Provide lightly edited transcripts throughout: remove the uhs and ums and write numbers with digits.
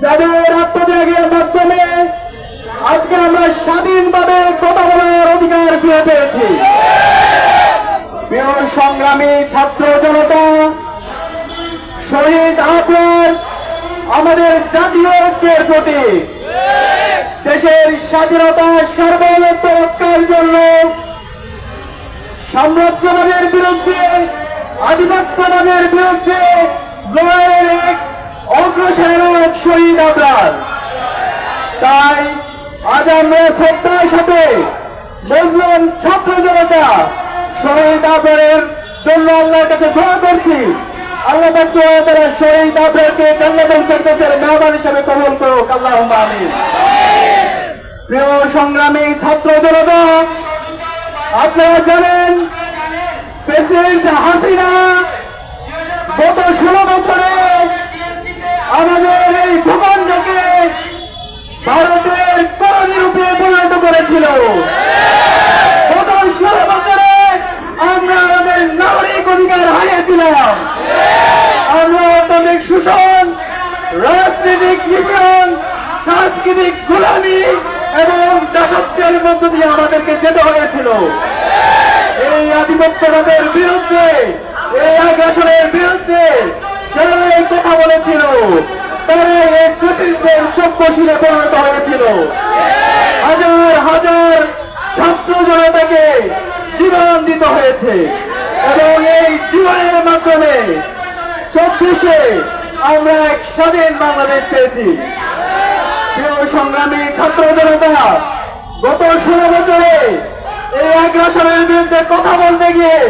যাদের আত্মত্যাগের মাধ্যমে আজকে আমরা স্বাধীনভাবে কথা বলার অধিকার ফিরে পেয়েছি। প্রিয় সংগ্রামী ছাত্র জনতা, শহীদ আফরান আমাদের জাতীয় ঐক্যের প্রতীক। দেশের স্বাধীনতা সার্বভৌমত্ব রক্ষার জন্য সাম্রাজ্যবাদের বিরুদ্ধে, আধিপত্যবাদের বিরুদ্ধে লড়াইয়ের এক অগ্রসেনাক শহীদ আফরান। তাই আজ আমরা শ্রদ্ধার সাথে মুসলিম ছাত্র জনতা শহীদ আফরানের জন্য আল্লাহর কাছে দোয়া করছি। আল্লাহ তাআলা শহীদ আফরানকে জান্নাতুল ফেরদৌসের মেহমান হিসেবে কবুল করুক, আল্লাহুম্মা আমিন। প্রিয় সংগ্রামী ছাত্র জনতা, আপনারা জানেন প্রেসিডেন্ট হাসিনা গত 16 বছরে আমাদের এই ভূখণ্ডকে ভারতের কলোনি রূপে পরিণত করেছিল। গত 16 বছরে আমরা আমাদের নাগরিক অধিকার হারিয়েছিলাম। আমরা অর্থনৈতিক শোষণ, রাজনৈতিক নিপীড়ন, সাংস্কৃতিক গোলামি এবং দাসত্বের মধ্য দিয়ে আমাদেরকে যেতে হয়েছিল। এই আধিপত্যবাদের বিরুদ্ধে, এই আগ্রাসনের বিরুদ্ধে যারা এই কথা বলেছিল তারা এই ব্রিটিশদের চক্ষুশীলে পরিণত হয়েছিল। হাজার হাজার ছাত্র জনতাকে জীবন দিতে হয়েছে এবং এই জীবনের মাধ্যমে 24-এ আমরা এক স্বাধীন বাংলাদেশ পেয়েছি। প্রিয় সংগ্রামী ছাত্র জনতা, গত 16 বছরে এই আগ্রাসনের বিরুদ্ধে কথা বলতে গিয়ে,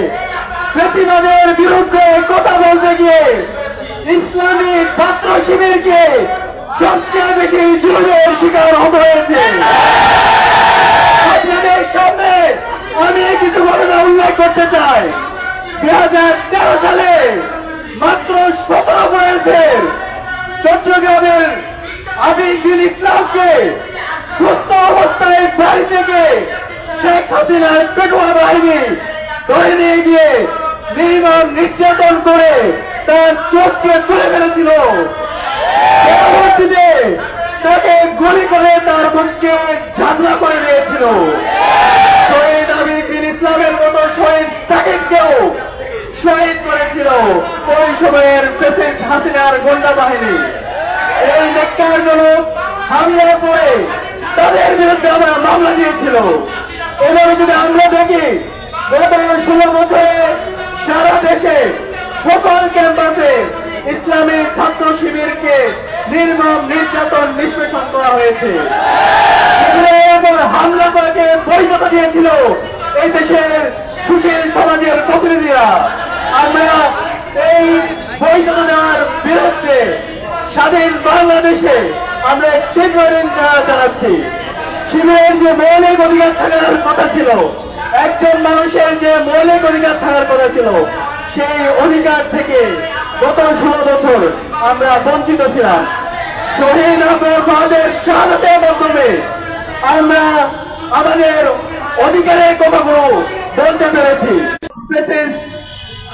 ফ্যাসিবাদের বিরুদ্ধে কথা বলতে গিয়ে ইসলামী ছাত্র শিবিরকে সবচেয়ে বেশি জুলুমের শিকার হতে হয়েছে। আপনাদের সামনে আমি কিছু ঘটনা উল্লেখ করতে চাই। 2013 সালে মাত্র 17 বয়সের চট্টগ্রামের আবিদুল ইসলামকে সুস্থ অবস্থায় বাড়ি থেকে শেখ হাসিনার পেটোয়া বাহিনী ধরে নিয়ে গিয়ে নির্মম নির্যাতন করে তার চোখকে তুলে ফেলেছিল। পরবর্তীতে তাকে গুলি করে তার বুককে ঝাঁঝরা করে দিয়েছিল। শহীদ আবিদুল ইসলামের মতো শহীদ সাকিবকেও শহীদ করেছিল ওই সময়ের প্রেসিডেন্ট হাসিনার গোয়েন্দা বাহিনী। এই ন্যাক্কারজনক হামলা করে তাদের বিরুদ্ধে আবার মামলা দিয়েছিল। এভাবে যদি আমরা দেখি, গত 16 বছরে সারা দেশে সকল ক্যাম্পাসে ইসলামী ছাত্র শিবিরকে নির্মম নির্যাতন নিষ্পেষণ করা হয়েছে। হামলা করাকে বৈধতা দিয়েছিল এই দেশের সুশীল সমাজের প্রতিনিধিরা। আমরা এই বৈধতা দেওয়ার বিরুদ্ধে স্বাধীন বাংলাদেশে আমরা তীব্র নিন্দা জানাচ্ছি। শিবিরের যে মৌলিক অধিকার থাকার কথা ছিল, একজন মানুষের যে মৌলিক অধিকার থাকার কথা ছিল, সেই অধিকার থেকে গত 16 বছর আমরা বঞ্চিত ছিলাম। শহীদ আফরানের শাহাদাতের মাধ্যমে আমরা আমাদের অধিকারের কথাগুলো বলতে পেরেছি।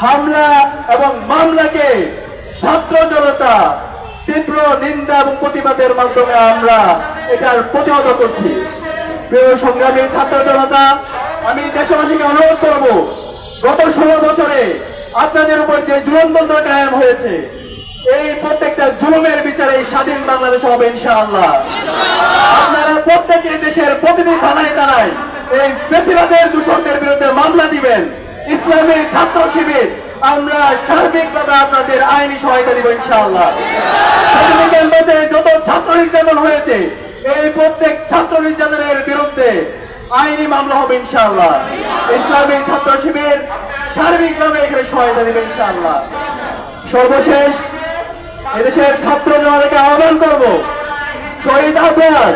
হামলা এবং মামলাকে ছাত্র জনতা তীব্র নিন্দা এবং প্রতিবাদের মাধ্যমে আমরা এটার প্রতিহত করছি। প্রিয় সংগ্রামী ছাত্র জনতা, আমি দেশবাসীকে অনুরোধ করব, গত 16 বছরে আপনাদের উপর যে জুলুমবন্দর কায়েম হয়েছে, এই প্রত্যেকটা জুলুমের বিচারে স্বাধীন বাংলাদেশ হবে ইনশাআল্লাহ। আপনারা প্রত্যেকে দেশের প্রতিটি থানায় থানায় এই ফ্যাসিবাদের দূষণের বিরুদ্ধে মামলা দিবেন। ইসলামী ছাত্র শিবির আমরা সার্বিকভাবে আপনাদের আইনি সহায়তা দিব ইনশাআল্লাহ। যত ছাত্র নির্যাতন হয়েছে, এই প্রত্যেক ছাত্র নির্যাতনের বিরুদ্ধে আইনি মামলা হবে ইনশাআল্লাহ। ইসলামী ছাত্র শিবির সার্বিকভাবে এখানে সহায়তা দিবে ইনশাআল্লাহ। সর্বশেষ এদেশের ছাত্র জনতাকে আহ্বান করব, শহীদ আফরান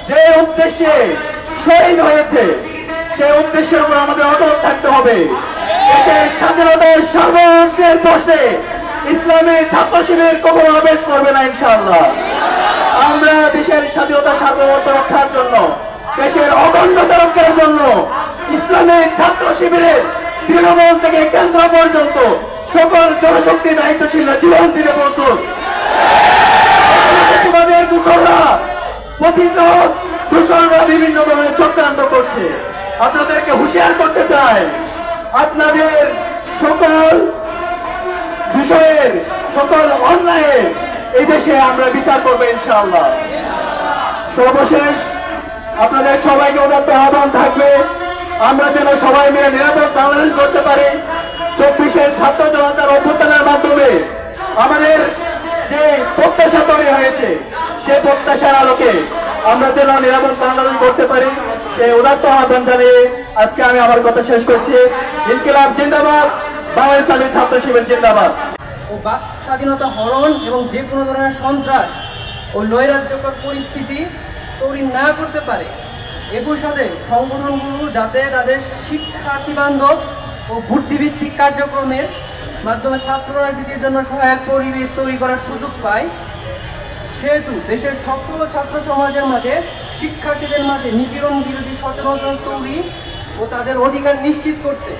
যে উদ্দেশ্যে শহীদ হয়েছে, সেই উদ্দেশ্যের উপর আমাদের অটল থাকতে হবে। দেশের স্বাধীনতার সার্বভৌমত্বের প্রশ্নে ইসলামী ছাত্র শিবির কখনো আবেশ করবে না ইনশাআল্লাহ। আমরা দেশের স্বাধীনতা সার্বভৌমত্ব রক্ষার জন্য, দেশের অখণ্ডতা রক্ষার জন্য ইসলামী ছাত্র শিবিরের তৃণমূল থেকে কেন্দ্র পর্যন্ত সকল জনশক্তি দায়িত্বশীল জীবন দিতে প্রস্তুত। কথিত দূষণরা বিভিন্ন ধরনের চক্রান্ত করছে। আপনাদেরকে হুঁশিয়ার করতে চাই, আপনাদের সকল বিষয়ের সকল অন্যায়ের এই দেশে আমরা বিচার করবো ইনশাআল্লাহ। সর্বশেষ আপনাদের সবাইকে উদাত্ত আহ্বান থাকবে, আমরা যেন সবাই মিলে নিরাপদ বাংলাদেশ করতে পারি। 24-এর ছাত্র জনতার অভ্যুত্থানের মাধ্যমে আমাদের যে প্রত্যাশা তৈরি হয়েছে, সেই প্রত্যাশার আলোকে আমরা যেন নিরাপদ বাংলাদেশ করতে পারি, সেই উদাত্ত আহ্বান জানিয়ে আজকে আমি আমার কথা শেষ করছি। ইনকিলাব জিন্দাবাদ, বাংলাদেশ ইসলামী ছাত্র শিবির জিন্দাবাদ। ও বাক স্বাধীনতা হরণ এবং যে কোনো ধরনের সন্ত্রাস ও নৈরাজ্যকর পরিস্থিতি তৈরি না করতে পারে, একই সাথে সংগঠনগুলো যাতে তাদের শিক্ষার্থী বান্ধব ও বুদ্ধিভিত্তিক কার্যক্রমের মাধ্যমে ছাত্র রাজনীতির জন্য সহায়ক পরিবেশ তৈরি করার সুযোগ পায়, সেহেতু দেশের সকল ছাত্র সমাজের মাঝে শিক্ষার্থীদের মাঝে নিপীড়ন বিরোধী সচেতনতা তৈরি ও তাদের অধিকার নিশ্চিত করতে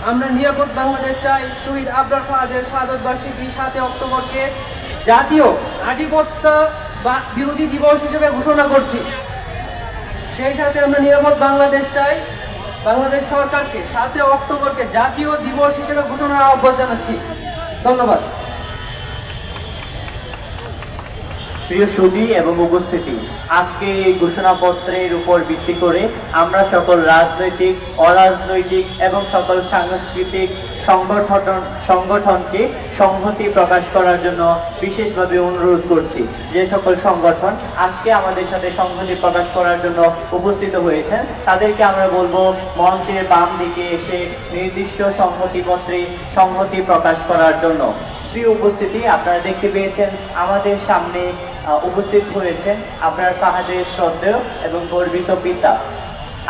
আমরা নিরাপদ বাংলাদেশ চাই। শহীদ আবরার ফাহাদের শাহাদত বার্ষিকী 7 অক্টোবরকে জাতীয় আধিপত্য বা বিরোধী দিবস হিসেবে ঘোষণা করছি। সেই সাথে আমরা নিরাপদ বাংলাদেশ চাই। বাংলাদেশ সরকারকে 7 অক্টোবরকে জাতীয় দিবস হিসেবে ঘোষণার আহ্বান জানাচ্ছি। ধন্যবাদ। প্রিয় সুধী এবং উপস্থিতি, আজকে এই ঘোষণাপত্রের উপর ভিত্তি করে আমরা সকল রাজনৈতিক, অরাজনৈতিক এবং সকল সাংস্কৃতিক সংগঠনকে সংহতি প্রকাশ করার জন্য বিশেষভাবে অনুরোধ করছি। যে সকল সংগঠন আজকে আমাদের সাথে সংহতি প্রকাশ করার জন্য উপস্থিত হয়েছেন, তাদেরকে আমরা বলবো মঞ্চের বাম দিকে এসে নির্দিষ্ট সংহতিপত্রে সংহতি প্রকাশ করার জন্য। প্রিয় উপস্থিতি, আপনারা দেখতে পেয়েছেন আমাদের সামনে উপস্থিত হয়েছেন আবরার ফাহাদের শ্রদ্ধেয় এবং গর্বিত পিতা।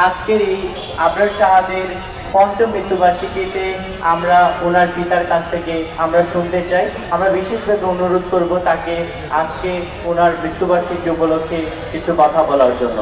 আজকের এই আবরার ফাহাদের 5ম মৃত্যুবার্ষিকীতে আমরা ওনার পিতার কাছ থেকে আমরা শুনতে চাই। আমরা বিশেষভাবে অনুরোধ করব তাকে আজকে ওনার মৃত্যুবার্ষিকী উপলক্ষে কিছু কথা বলার জন্য।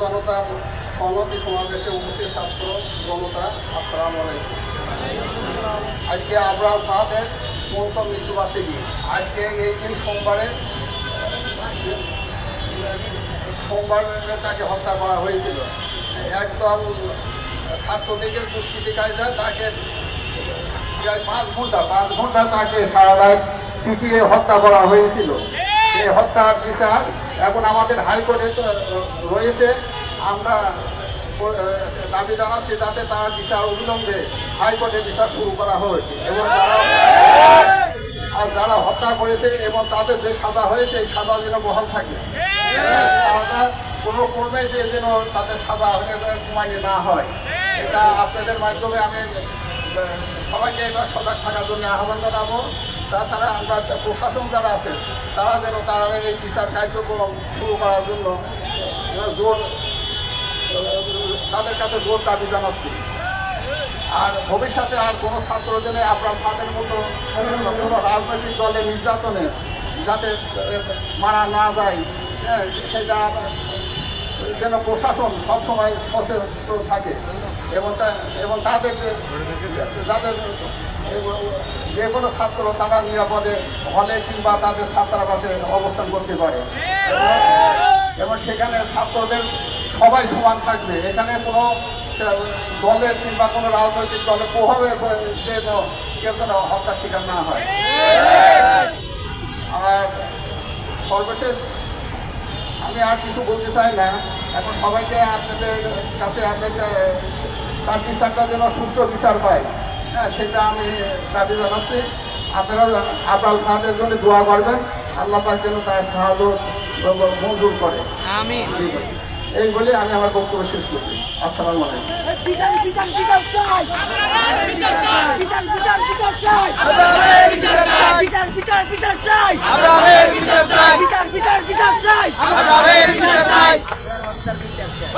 জনতার সংহতি সমাবেশে উপস্থিত ছাত্র জনতা, আসসালামু আলাইকুম। আজকে আবরার ফাহাদের 5ম মৃত্যুবার্ষিকী। আজকে এই দিন সোমবারে তাকে হত্যা করা হয়েছিল। একদল ছাত্রলীগের দুষ্কৃতিকারীরা তাকে প্রায় 5 ঘন্টা তাকে সারা রাত পিটিয়ে হত্যা করা হয়েছিল। এই হত্যার বিচার এখন আমাদের হাইকোর্টে রয়েছে। আমরা দাবি জানাচ্ছি যাতে তার বিচার অবিলম্বে হাইকোর্টে বিচার শুরু করা হয়েছে এবং যারা হত্যা করেছে এবং তাদের যে সাজা হয়েছে এই সাজা যেন বহাল থাকে। কোনো ক্রমে যেন তাদের সাজা কমাইয়ে না হয়, এটা আপনাদের মাধ্যমে আমি সবাইকে এটা সজাগ থাকার জন্য আহ্বান জানাবো। তাছাড়া আমরা প্রশাসন যারা আছে তারা যেন তারা এই বিচার কার্যক্রম শুরু করার জন্য তাদের কাছে জোর দাবি জানাচ্ছি। আর ভবিষ্যতে আর কোনো ছাত্র যেন আপনার ফাঁদের মতো কোনো রাজনৈতিক দলের নির্যাতনে যাতে মারা না যায়, সেটা যেন প্রশাসন সবসময় সচেতন থাকে এবং তাদের যাদের যে কোনো ছাত্র তারা নিরাপদে হলে কিংবা তাদের ছাত্রাবাসে অবস্থান করতে পারে এবং সেখানে ছাত্রদের সবাই সমান থাকবে। এখানে কোনো দলের কিংবা কোনো রাজনৈতিক দলের প্রভাবে কেউ যেন হত্যার শিকার না হয়। আর সর্বশেষ আমি আর কিছু বলতে চাই না। এখন সবাইকে আপনাদের কাছে তার বিচারটা যেন সুষ্ঠু বিচার পায়, হ্যাঁ, সেটা আমি দাবি জানাচ্ছি। আপনারা আবরার ফাহাদের জন্য দোয়া করবেন, আল্লাহ পাক যেন তার সাহায্য মঞ্জুর করে। আমিন। এই বলে আমি আমার বক্তব্য শেষ করছি। আসসালামু আলাইকুম। চাই, বিচার বিচার বিচার চাই,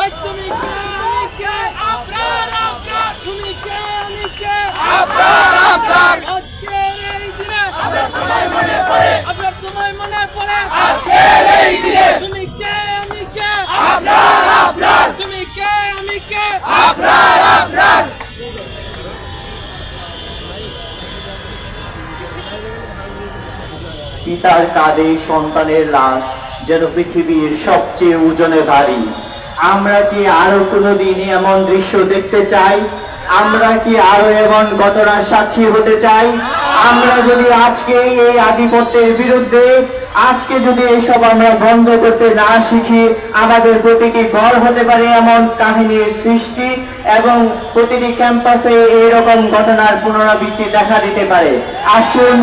ওই তুমি কে আমি কে আপনার আপনার, তুমি কে আমি কে আপনার আপনার, আজকের এই দিনে আপনার তোমায় মনে পড়ে, আপনার তোমায় মনে পড়ে, আজকের এই দিনে তুমি কে আমি কে আপনার আপনার, তুমি কে আমি কে আপনার আপনার। পিতার কাঁধে সন্তানের লাশ যেন পৃথিবীর সবচেয়ে ওজনে ভারী। আমরা কি আরো কোনোদিন এমন দৃশ্য দেখতে চাই? আমরা কি আরো এমন ঘটনার সাক্ষী হতে চাই? আমরা যদি আজকে এই আধিপত্যের বিরুদ্ধে আজকে যদি এইসব আমরা বন্ধ করতে না শিখি, আমাদের প্রতিটি ঘর হতে পারে এমন কাহিনীর সৃষ্টি এবং প্রতিটি ক্যাম্পাসে এইরকম ঘটনার পুনরাবৃত্তি দেখা দিতে পারে। আসুন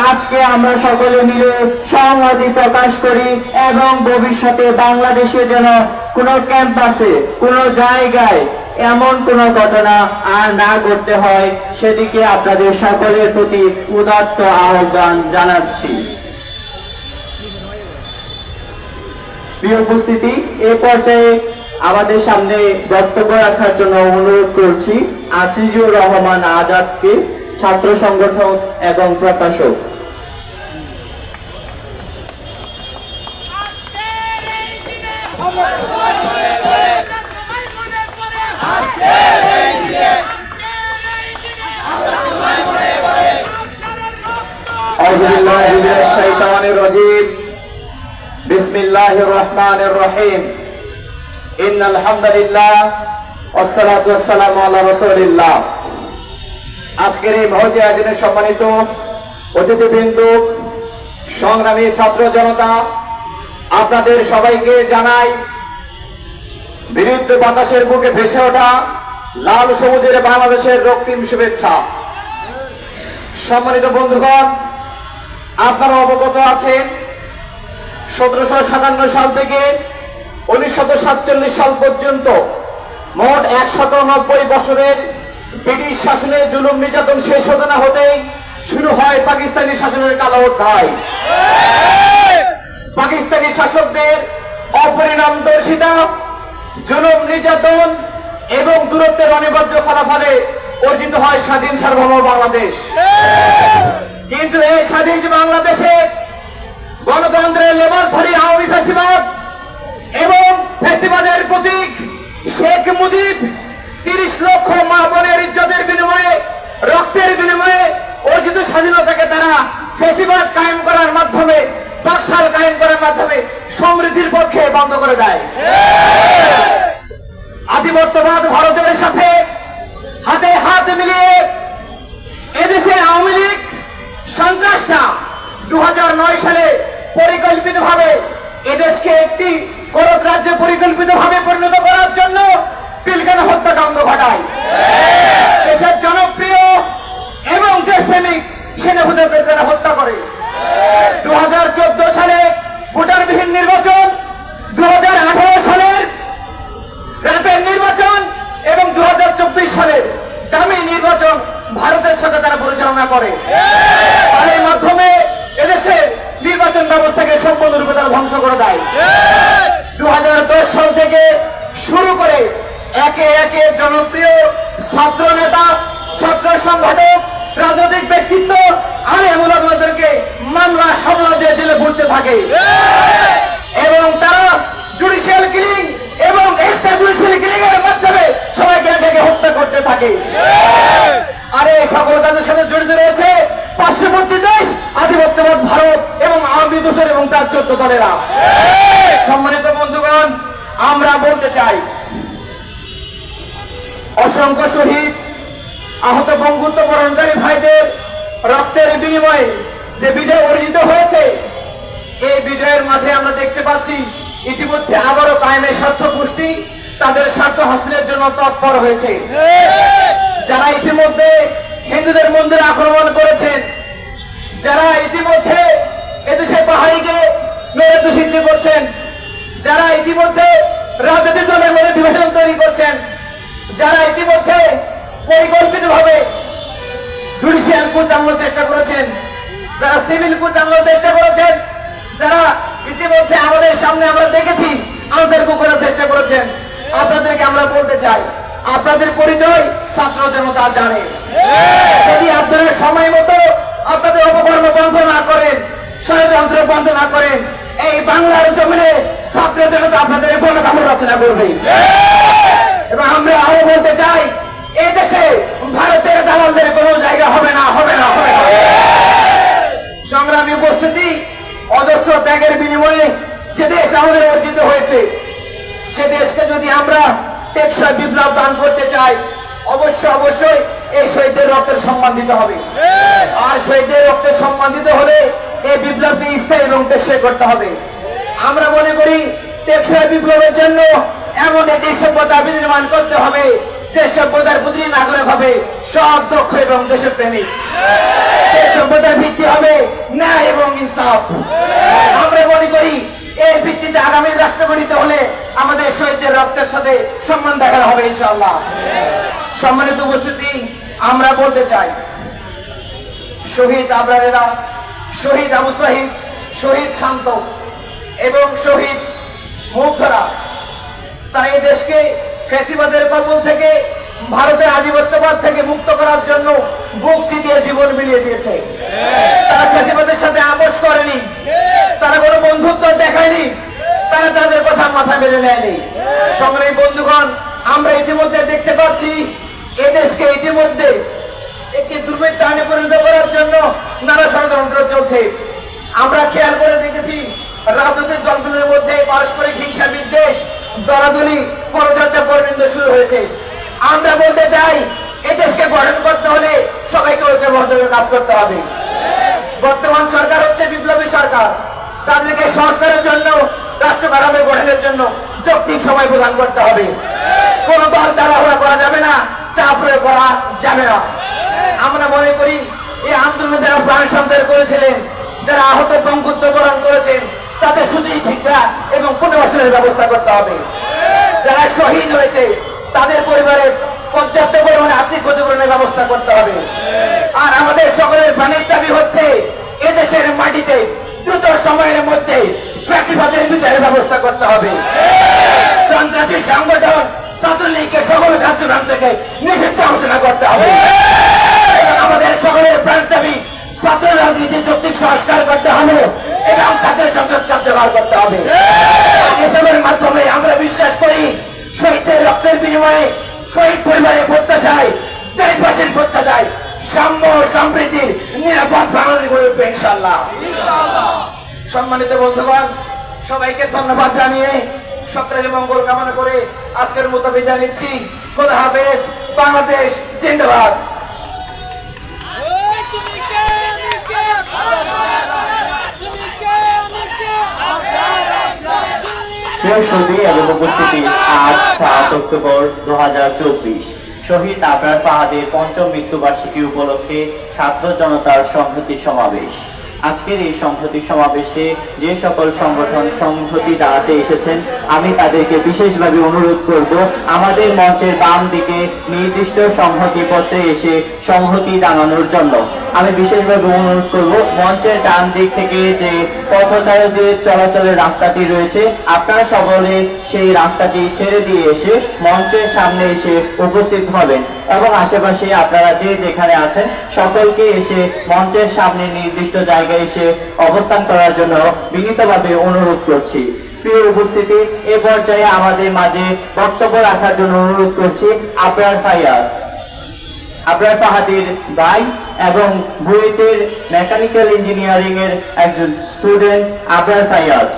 আজকে আমরা সকলে মিলে সংহতি প্রকাশ করি এবং ভবিষ্যতে বাংলাদেশে যেন কোনো ক্যাম্পাসে কোনো জায়গায় এমন কোন ঘটনা আর না ঘটতে হয়, সেদিকে আপনাদের সকলের প্রতি উদাত্ত আহ্বান জানাচ্ছি। প্রিয় উপস্থিতি, এ পর্যায়ে আমাদের সামনে বক্তব্য রাখার জন্য অনুরোধ করছি আজিজুর রহমান আজাদকে, ছাত্র সংগঠক এবং প্রকাশক। বিসমিল্লাহির রহমানির রহিম। ইন্নাল হামদুলিল্লাহ ওয়াসসালাতু ওয়াসসালামু আলা রাসূলিল্লাহ। আজকের এই মহতী আয়োজনে সম্মানিত অতিথিবৃন্দ, সংগ্রামী ছাত্র জনতা, আপনাদের সবাইকে জানাই বিরুদ্ধ বাতাসের বুকে ভেসে ওঠা লাল সবুজের বাংলাদেশের রক্তিম শুভেচ্ছা। সম্মানিত বন্ধুগণ, আপনারা অবগত আছেন 1757 সাল থেকে 1947 সাল পর্যন্ত মোট 190 বছরের ব্রিটিশ শাসনের জুলুম নির্যাতন শেষ হতে না হতেই শুরু হয় পাকিস্তানি শাসনের কালো অধ্যায়। পাকিস্তানি শাসকদের অপরিণামদর্শিতা, জুলুম নির্যাতন এবং দূরত্বের অনিবার্য ফলাফলে অর্জিত হয় স্বাধীন সার্বভৌম বাংলাদেশ। কিন্তু এই স্বাধীন বাংলাদেশে গণতন্ত্রের লেবাসধারী আওয়ামী ফ্যাসিবাদ এবং ফ্যাসিবাদের প্রতীক শেখ মুজিব 30 লক্ষ মা বোনের ইজ্জতের বিনিময়ে, রক্তের বিনিময়ে অর্জিত স্বাধীনতাকে তারা ফ্যাসিবাদ কায়েম করার মাধ্যমে, বাকশাল কায়েম করার মাধ্যমে সমৃদ্ধির পক্ষে বন্ধ করে দেয়। আধিপত্যবাদ ভারতের সাথে হাতে হাত মিলিয়ে এদেশে আওয়ামী লীগ সন্ত্রাসরা 2009 সালে পরিকল্পিতভাবে এদেশকে একটি করদ রাজ্যে পরিকল্পিতভাবে পরিণত করার জন্য পিলখানা হত্যাকাণ্ড ঘটায়। দেশের জনপ্রিয় এবং দেশপ্রেমিক সেনাপতিদের যারা হত্যা করে। 2014 সালে ভোটারবিহীন নির্বাচন, 2018 সালের রাতের নির্বাচন এবং 2024 সালের দামি নির্বাচন ভারতের সাথে তারা পরিচালনা করে। তার মাধ্যমে এদেশের নির্বাচন ব্যবস্থাকে সম্পূর্ণরূপে তারা ধ্বংস করে দেয়। 2010 সাল থেকে শুরু করে একে একে জনপ্রিয় ছাত্র নেতা, ছাত্র সংগঠক, রাজনৈতিক ব্যক্তিত্ব আলেম ওলামাদেরকে মামলা হামলা দিয়ে জেলে ভরতে থাকে এবং তারা জুডিশিয়াল কিলিং এবং এক্সট্রা জুডিশিয়াল কিলিং এর মাধ্যমে সবাইকে একে হত্যা করতে থাকে। আর এই সকল কাজের সাথে জড়িত রয়েছে পার্শ্ববর্তী দেশ, আধিপত্যবাদ ভারত এবং আওয়ামী দোষর এবং তার 14 দলেরা। সম্মানিত বন্ধুগণ, আমরা বলতে চাই অসংখ্য শহীদ, আহত বঙ্গুত্ব বরণকারী ভাইদের রক্তের বিনিময়ে যে বিজয় অর্জিত হয়েছে, এই বিজয়ের মাঝে আমরা দেখতে পাচ্ছি ইতিমধ্যে আবারও কায়েমের স্বার্থ গোষ্ঠী তাদের স্বার্থ হাসিলের জন্য তৎপর হয়েছে। যারা ইতিমধ্যে হিন্দুদের মন্দিরে আক্রমণ করেছেন, যারা ইতিমধ্যে এদেশে পাহাড়িকে মেরে সৃষ্টি করছেন, যারা ইতিমধ্যে রাজনৈতিক দলের মধ্যে বিভাজন তৈরি করছেন, যারা ইতিমধ্যে পরিকল্পিতভাবে জুডিশিয়াল কুচ চালানোর চেষ্টা করেছেন, যারা সিভিল কোড জানানোর চেষ্টা করেছেন, যারা ইতিমধ্যে আমাদের সামনে আমরা দেখেছি আন্তর্ক করার চেষ্টা করেছেন, আপনাদেরকে আমরা বলতে চাই, আপনাদের পরিচয় ছাত্র জনতা জানে। যদি আপনারা সময় মতো আপনাদের অপকর্ম বন্ধ না করেন, ষড়যন্ত্র বন্ধ না করেন, এই বাংলার জমিনে ছাত্র জনতা আপনাদের গণকামড় রচনা করবে। এবং আমরা আরো বলতে চাই, এই দেশে ভারতের দালালদের কোনো জায়গা হবে না, হবে না, হবে না। সংগ্রামী উপস্থিতি, অজস্র ত্যাগের বিনিময়ে যে দেশ আমাদের অর্জিত হয়েছে, সে দেশকে যদি আমরা টেকসই বিপ্লব দান করতে চাই, অবশ্যই এই শহীদদের রক্তের সম্মান দিতে হবে। আর শহীদদের রক্তের সম্মান দিতে হলে এই বিপ্লবকে স্থায়ী এবং টেকসই করতে হবে। আমরা মনে করি টেকসই বিপ্লবের জন্য এমন একটি সভ্যতা বিনির্মাণ করতে হবে যে সভ্যতার প্রতি নাগরিক হবে সৎ, দক্ষ এবং দেশপ্রেমিক। এই সভ্যতার ভিত্তি হবে ন্যায় এবং ইনসাফ। আমরা মনে করি এই ভিত্তিতে আগামী রাষ্ট্র গঠিত হলে আমাদের শহীদদের রক্তের সাথে সম্মান দেখানো হবে ইনশাআল্লাহ। সম্মানিত উপস্থিতি, আমরা বলতে চাই, শহীদ আবরারেরা, শহীদ আবু সাহিদ, শহীদ শান্ত এবং শহীদ মুগ্ধরা, তারা এই দেশকে ফ্যাসিবাদের কবল থেকে, ভারতের আধিপত্যবাদ থেকে মুক্ত করার জন্য বুক চিতিয়ে জীবন বিলিয়ে দিয়েছে। তারা ফ্যাসিবাদের সাথে আপোষ করেনি, তারা কোনো বন্ধুত্ব দেখায়নি, তারা তাদের কথা মাথা মেলে নেয়নি। সংগ্রামী বন্ধুগণ, আমরা ইতিমধ্যে দেখতে পাচ্ছি এদেশকে ইতিমধ্যে একটি দুর্বৃত্তায়নে পরিণত করার জন্য নানা ষড়যন্ত্র চলছে। আমরা খেয়াল করে দেখেছি রাজনৈতিক দলগুলোর মধ্যে পারস্পরিক হিংসা, বিদ্বেষ, দলাদলি, পরচর্চা পরিণত শুরু হয়েছে। আমরা বলতে চাই, এদেশকে গঠন করতে হলে সবাইকে ঐক্যবদ্ধভাবে কাজ করতে হবে। বর্তমান সরকার হচ্ছে বিপ্লবী সরকার, তাদেরকে সংস্কারের জন্য, রাষ্ট্র কাঠামো গঠনের জন্য যৌক্তিক সময় প্রদান করতে হবে। কোন দল তাড়াহুড়া করা যাবে না, চাপ প্রয়োগ করা যাবে না। আমরা মনে করি এই আন্দোলনে যারা প্রাণ সঞ্চার করেছিলেন, যারা আহত পঙ্গুত্ব বরণ করেছেন, তাদের সুচিকিৎসা এবং পুনর্বাসনের ব্যবস্থা করতে হবে। যারা শহীদ হয়েছে তাদের পরিবারের পর্যাপ্ত পরিমাণে আর্থিক ক্ষতিপূরণের ব্যবস্থা করতে হবে। আর আমাদের সকলের প্রাণের দাবি হচ্ছে এদেশের মাটিতে দ্রুত সময়ের মধ্যে ফ্যাসিবাদের বিচারের ব্যবস্থা করতে হবে। সন্ত্রাসী সংগঠন ছাত্রলীগকে সকল কার্যক্রম থেকে নিষিদ্ধ ঘোষণা করতে হবে। আমাদের সকলের প্রাণ দাবি ছাত্র রাজনীতি যৌক্তিক সংস্কার করতে হবে এবং ছাত্র সংসদ কার্যকর করতে হবে। এসবের মাধ্যমে আমরা বিশ্বাস করি শহীদদের রক্তের বিনিময়ে, শহীদ পরিবারের প্রত্যাশায়, দেশবাসীর প্রত্যাশায় সাম্য, সমৃদ্ধির নিরাপদ বাংলাদেশ গড়ে উঠবে ইনশাআল্লাহ। সম্মানিত বন্ধুগণ, সবাইকে ধন্যবাদ জানিয়ে সকলের মঙ্গল কামনা করে আজকের মতো বিদায় নিচ্ছি। খোদা হাফেজ। বাংলাদেশ জিন্দাবাদ। বৃহস্পতি এবং উপস্থিতি আজ 7 অক্টোবর 2024 শহীদ আবরার ফাহাদের পঞ্চম মৃত্যুবার্ষিকী উপলক্ষে ছাত্র জনতার সংহতি সমাবেশ। আজকের এই সংহতি সমাবেশে যে সকল সংগঠন সংহতি জানাতে এসেছেন, আমি তাদেরকে বিশেষভাবে অনুরোধ করব আমাদের মঞ্চের বাম দিকে নির্দিষ্ট সংহতি পত্রে এসে সংহতি জানানোর জন্য। আমি বিশেষভাবে অনুরোধ করব মঞ্চের ডান দিক থেকে যে পথচারীদের চলাচলের রাস্তাটি রয়েছে, আপনারা সকলে সেই রাস্তাটি ছেড়ে দিয়ে এসে মঞ্চের সামনে এসে উপস্থিত হবেন এবং আশেপাশে আপনারা যে যেখানে আছেন সকলকে এসে মঞ্চের সামনে নির্দিষ্ট জায়গায় এসে অবস্থান করার জন্য বিনীতভাবে অনুরোধ করছি। প্রিয় উপস্থিতি, এ পর্যায়ে আমাদের মাঝে বক্তব্য রাখার জন্য অনুরোধ করছি আবরার ফায়াজ, আবরার ফাহাদের ভাই এবং বুয়েটের মেকানিক্যাল ইঞ্জিনিয়ারিং এর একজন স্টুডেন্ট আবরার ফায়াজ।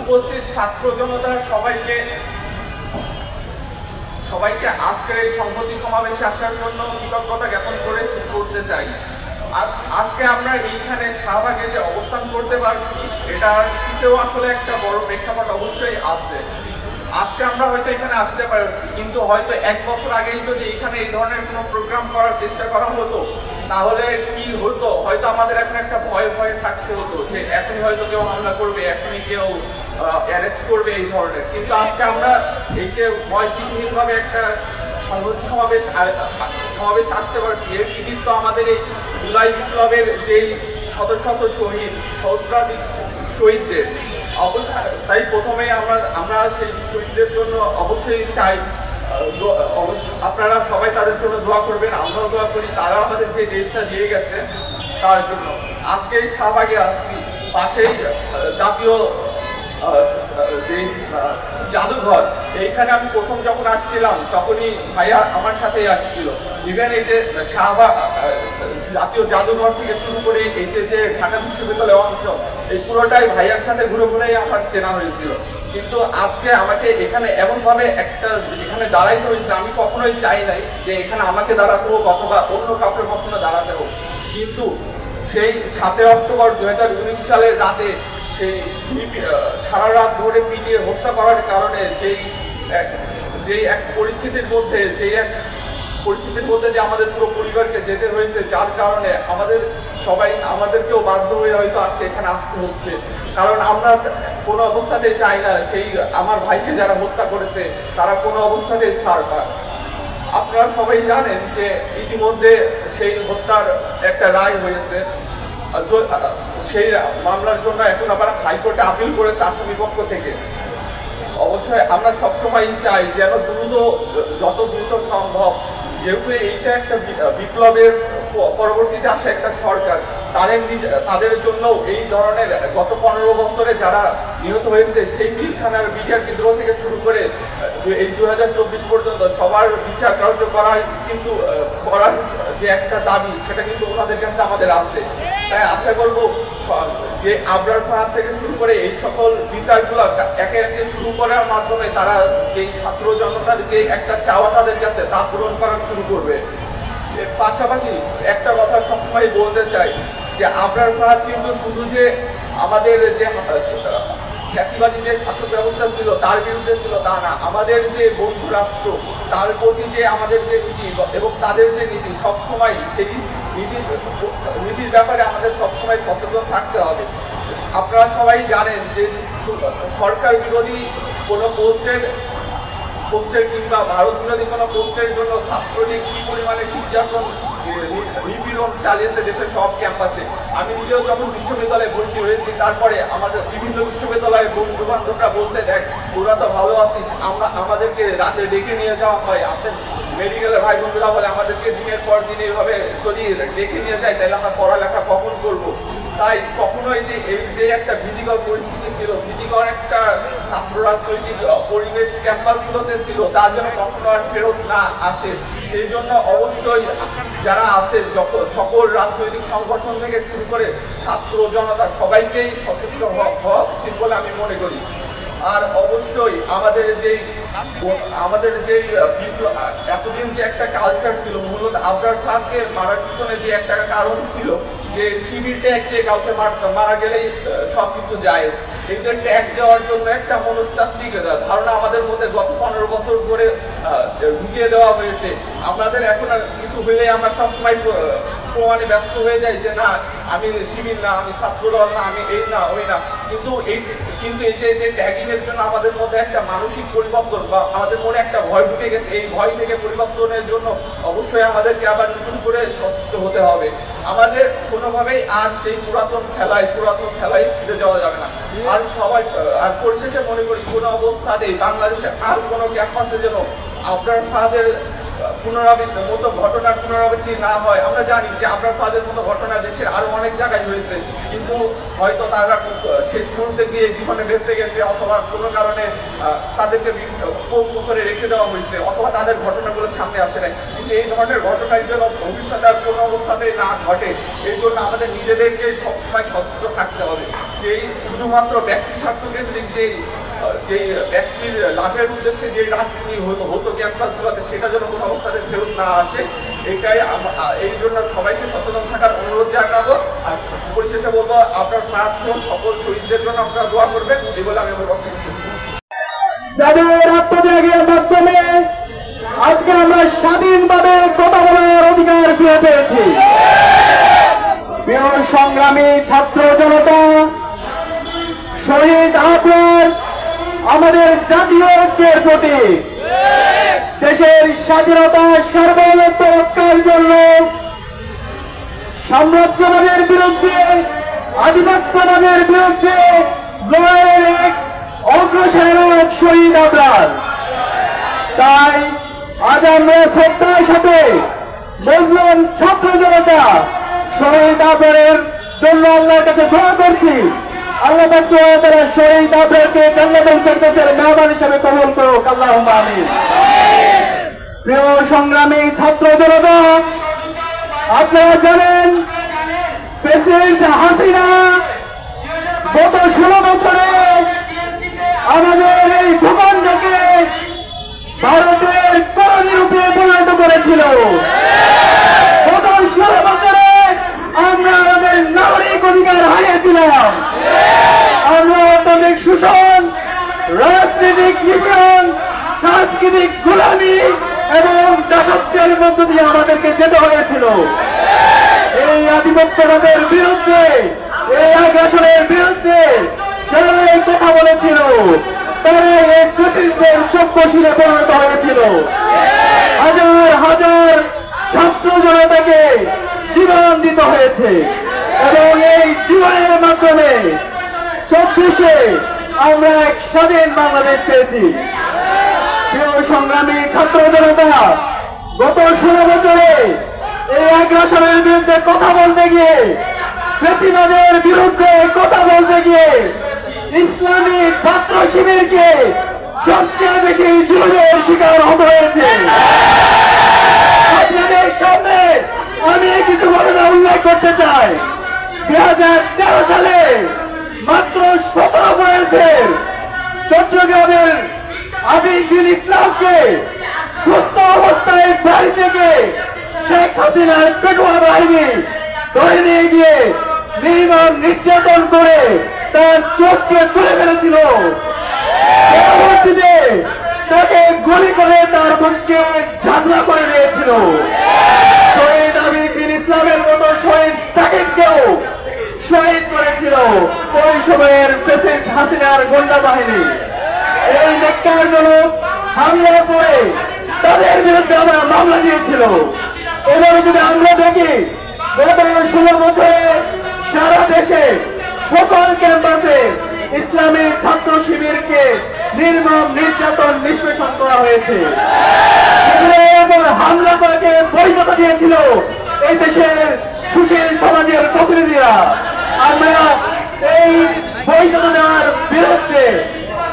উপস্থিত ছাত্র জনতার সবাইকে আজকের এই সংহতি সমাবেশে আসার জন্য কৃতজ্ঞতা জ্ঞাপন করতে চাই। আজকে আমরা এইখানে শাহবাগে যে অবস্থান করতে পারছি, এটার পিছেও আসলে একটা বড় প্রেক্ষাপট অবশ্যই আছে। আজকে আমরা হয়তো এখানে আসতে পারছি, কিন্তু হয়তো 1 বছর আগেই যদি এখানে এই ধরনের কোনো প্রোগ্রাম করার চেষ্টা করা হতো তাহলে কি হতো, হয়তো আমাদের এখন একটা হয়তো কেউ হামলা করবে, এখনই কেউ অ্যারেস্ট করবে এই ধরনের। কিন্তু আজকে আমরা এই যে ভয়বিহীন ভাবে একটা সমাবেশ আসতে পারছি, এর কৃতিত্ব আমাদের এই জুলাই বিপ্লবের যেই শত শত শহীদ, সহস্রাধিক শহীদদের। তাই প্রথমে আমরা সেই শহীদদের জন্য অবশ্যই চাই আপনারা সবাই তাদের জন্য দোয়া করবেন, আমরাও দোয়া করি। তারা আমাদের যে দেশটা দিয়ে গেছে তার জন্য। আজকে শাহবাগে পাশেই জাতীয় জাদুঘর, এইখানে আমি প্রথম যখন আসছিলাম তখনই ভাইয়া আমার সাথেই আসছিল। ইভেন এই যে শাহবাগ জাতীয় জাদুঘর থেকে শুরু করে এই যে ঢাকা বিশ্ববিদ্যালয় অঞ্চল, এই পুরোটাই ভাইয়ার সাথে ঘুরে ঘুরেই আমার চেনা হয়েছিল। কিন্তু আজকে আমাকে এখানে এমন ভাবে এখানে দাঁড়াইতে হয়েছে, আমি কখনোই চাই নাই যে এখানে আমাকে দাঁড়াতে হোক অথবা অন্য কাউকে কখনো দাঁড়াতে হোক। কিন্তু সেই 7 অক্টোবর 2019 সালের রাতে সেই সারা রাত ধরে পিটিয়ে হত্যা করার কারণে যেই এক পরিস্থিতির মধ্যে যে আমাদের পুরো পরিবারকে যেতে হয়েছে, যার কারণে আমাদেরকেও বাধ্য হয়ে হয়তো আজকে এখানে আসতে হচ্ছে। কারণ আমরা কোনো অবস্থাতেই চাই না সেই আমার ভাইকে যারা হত্যা করেছে তারা কোনো অবস্থাতেই ছাড় পায়। আপনারা সবাই জানেন যে ইতিমধ্যে সেই হত্যার একটা রায় হয়েছে। সেই মামলার জন্য এখন আবার হাইকোর্টে আপিল করেছে আসামি পক্ষ থেকে। অবশ্যই আমরা সবসময় চাই যেন যত দ্রুত সম্ভব, যেহেতু এইটা একটা বিপ্লবের পরবর্তীতে আসে একটা সরকার, তাদের জন্য এই ধরনের গত 15 বছরে যারা নিহত হয়েছে সেই পিলখানার বিচার বিদ্রোহ থেকে শুরু করে এই 2024 পর্যন্ত সবার বিচার কার্য করার যে একটা দাবি, সেটা কিন্তু ওনাদের কাছে আমাদের আছে। তাই আশা করবো যে আবরার ফাহাদ থেকে শুরু করে এই সকল বিচারগুলো একে একে শুরু করার মাধ্যমে তারা যে ছাত্র জনতার যে একটা চাওয়া তাদের কাছে তা পূরণ করা শুরু করবে। এর পাশাপাশি একটা কথা সবসময় বলতে চাই যে আবরার ফাহাদ কিন্তু শুধু যে আমাদের যে খ্যাতিবাদী যে শাসক ব্যবস্থা ছিল তার বিরুদ্ধে ছিল তা না, আমাদের যে বন্ধু রাষ্ট্র তার প্রতি যে আমাদের যে নীতি এবং তাদের যে নীতি, সবসময় সেই নীতির ব্যাপারে আমাদের সবসময় সচেতন থাকতে হবে। আপনারা সবাই জানেন যে সরকার বিরোধী কোনো পোস্টের কিংবা ভারত বিরোধী কোনো পোস্টের জন্য ছাত্রলীগ কি পরিমাণে নির্যাতন নিপীড়ন চালিয়েছে দেশের সব ক্যাম্পাসে। আমি নিজেও যখন বিশ্ববিদ্যালয়ে ভর্তি হয়েছি, তারপরে আমাদের বিভিন্ন বিশ্ববিদ্যালয়ের বন্ধু বান্ধবরা বলতে দেখ তোরা তো ভালো আছিস, আমাদেরকে রাতে ডেকে নিয়ে যাওয়া হয়, আপনার মেডিকেলের ভাই বন্ধুরা বলে আমাদেরকে দিনের পর দিন এইভাবে যদি ডেকে নিয়ে যায় তাহলে আমরা পড়ালেখা কখন করবো। তাই কখনোই যে একটা ভীতিকর পরিস্থিতি ছিল, ভীতিকর একটা ছাত্র রাজনৈতিক পরিবেশ ক্যাম্পাসগুলোতে ছিল, তার জন্য কখনো আর ফেরত না আসে। সেই জন্য অবশ্যই যারা আছে সকল রাজনৈতিক সংগঠন থেকে শুরু করে ছাত্র জনতা সবাইকেই সচেতন হওয়া উচিত বলে আমি মনে করি। আর অবশ্যই আমাদের যে এতদিন যে একটা কালচার ছিল, মূলত আবরার খানকে মারার পিছনে যে একটা কারণ ছিল যে শিবিরটা একটি কাউকে মারা গেলেই সবকিছু যায়, এই যে ট্যাগ দেওয়ার জন্য একটা মনস্তাত্ত্বিক ধারণা আমাদের মধ্যে গত 15 বছর ধরে ঢুকিয়ে দেওয়া হয়েছে। আমাদের এখন আর কিছু হইলে আমরা সবসময় প্রমাণে ব্যস্ত হয়ে যাই যে না আমি শিবির না, আমি ছাত্রদল না, আমি এই না ওই না। কিন্তু এই যে ট্যাগিং এর জন্য আমাদের মধ্যে একটা মানসিক পরিবর্তন বা আমাদের মনে একটা ভয় ঢুকে গেছে, এই ভয় থেকে পরিবর্তনের জন্য অবশ্যই আমাদেরকে আবার নতুন করে সচেতন হতে হবে। আমাদের কোনোভাবেই আর সেই পুরাতন খেলায় ফিরে যাওয়া যাবে না। আর পরিশেষে মনে করি কোনো অবস্থাতেই বাংলাদেশে আর কোনো ক্যাম্পাসে যেন আবরার ফাহাদের ঘটনার পুনরাবৃত্তি না হয়। আমরা জানি যে আবরার ফাহাদের মতো ঘটনা দেশের আরো অনেক জায়গায় হয়েছে, কিন্তু হয়তো তারা শেষ মুহূর্তে গিয়ে জীবনে বেঁচে গেছে অথবা কোনো কারণে তাদেরকে করে রেখে দেওয়া হয়েছে অথবা তাদের ঘটনাগুলো সামনে আসে নাই। কিন্তু এই ধরনের ঘটনার জন্য ভবিষ্যতে আর কোনো অবস্থাতেই না ঘটে, এই জন্য আমাদের নিজেদেরকে সবসময় সচেতন থাকতে হবে। যেই শুধুমাত্র ব্যক্তি স্বার্থকেন্দ্রিক যে ব্যক্তির লাভের উদ্দেশ্যে যে রাজনীতি হতো ক্যাম্পাসগুলোতে, সেটা যেন কোনো অবস্থাতে ফেরত না আসে, এই জন্য সবাইকে সচেতন থাকার অনুরোধ জানাবো। আর পরিশেষে বলবো আপনার স্মার্টফোন সকল শহীদদের জন্য আপনারা দোয়া করবেন, এই বলে আমি আমার বক্তব্য শেষ করছি। যাদের আত্মত্যাগের মাধ্যমে আজকে আমরা স্বাধীনভাবে কথা বলার অধিকার ফিরে পেয়েছি। প্রিয় সংগ্রামী ছাত্র জনতা, শহীদ আবরার আমাদের জাতীয় ঐক্যের প্রতীক। দেশের স্বাধীনতা সার্বভৌমত্ব রক্ষার জন্য সাম্রাজ্যবাদের বিরুদ্ধে, আধিপত্যবাদের বিরুদ্ধে লড়াইয়ের এক অগ্রসেনার শহীদ আবরার। তাই আজ আমরা শ্রদ্ধার সাথে মুসলিম ছাত্র জনতা শহীদ আবরারের জন্য আল্লাহর কাছে দোয়া করছি। আল্লাহ তাআলা শহীদ আবরারকে জান্নাতুল ফেরদৌসের মেহমান হিসেবে কবুল করুক, আল্লাহুম্মা আমিন। প্রিয় সংগ্রামী ছাত্র জনতা, আপনারা জানেন প্রেসিডেন্ট হাসিনা গত 16 বছরে আমাদের এই ভূখণ্ডকে ভারতের কলোনি রূপে পরিণত করেছিল। গত 16 বছরে আমরা আমাদের নাগরিক অধিকার হারিয়েছিলাম। আমরা অর্থনৈতিক শোষণ, রাজনৈতিক নিপীড়ন, সাংস্কৃতিক গোলামি এবং দাসত্বের মধ্য দিয়ে আমাদেরকে যেতে হয়েছিল। এই আধিপত্যবাদের বিরুদ্ধে, এই আগ্রাসনের বিরুদ্ধে যারা এই কথা বলেছিল তারা এই ব্রিটিশদের চক্ষুশীলে পরিণত হয়েছিল। হাজার হাজার ছাত্র জনতাকে জীবন দিতে হয়েছে এবং এই জীবনের মাধ্যমে 24-এ আমরা এক স্বাধীন বাংলাদেশ পেয়েছি। প্রিয় সংগ্রামী ছাত্র জনতা, গত 16 বছরে এই আগ্রাসনের বিরুদ্ধে কথা বলতে গিয়ে, ফ্যাসিবাদের বিরুদ্ধে কথা বলতে গিয়ে ইসলামী ছাত্র শিবিরকে সবচেয়ে বেশি জুলুমের শিকার হতে হয়েছে। আপনাদের সামনে আমি কিছু ঘটনা উল্লেখ করতে চাই। 2013 সালে মাত্র 17 বয়সের চট্টগ্রামের আবিদুল ইসলামকে সুস্থ অবস্থায় বাড়ি থেকে শেখ হাসিনার পেটুয়া বাহিনী ধরে নিয়ে গিয়ে নির্মম নির্যাতন করে তার চোখকে তুলে ফেলেছিল। পরবর্তীতে তাকে গুলি করে তার মুখকে ঝাঁঝরা করে দিয়েছিল। শহীদ আবিদুল ইসলামের মতো শহীদ সাকিবকেও শহীদ করেছিল ওই সময়ের প্রেসিডেন্ট হাসিনার গোয়েন্দা বাহিনী। এই ন্যাক্কারজনক হামলা করে তাদের বিরুদ্ধে আমরা মামলা দিয়েছিল। এভাবে যদি আমরা দেখি গত 16 বছরে সারা দেশে সকল ক্যাম্পাসে ইসলামী ছাত্র শিবিরকে নির্মম নির্যাতন নিষ্পেষণ করা হয়েছে। হামলা করাকে বৈধতা দিয়েছিল এই দেশের সুশীল সমাজের প্রতিনিধিরা। আমরা এই বৈধতা দেওয়ার বিরুদ্ধে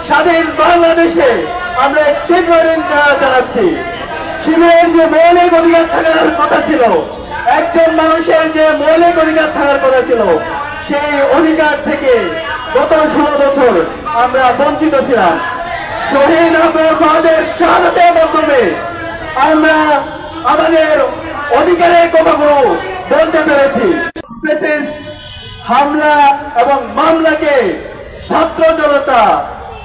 স্বাধীন বাংলাদেশে আমরা তীব্র নিন্দা জানাচ্ছি। শিবিরের যে মৌলিক অধিকার থাকার কথা ছিল, একজন মানুষের যে মৌলিক অধিকার থাকার কথা ছিল, সেই অধিকার থেকে গত 16 বছর আমরা বঞ্চিত ছিলাম। শহীদ আবরার শাহাদাতের মাধ্যমে আমরা আমাদের অধিকারের কথাগুলো বলতে পেরেছি। হামলা এবং মামলাকে ছাত্র জনতা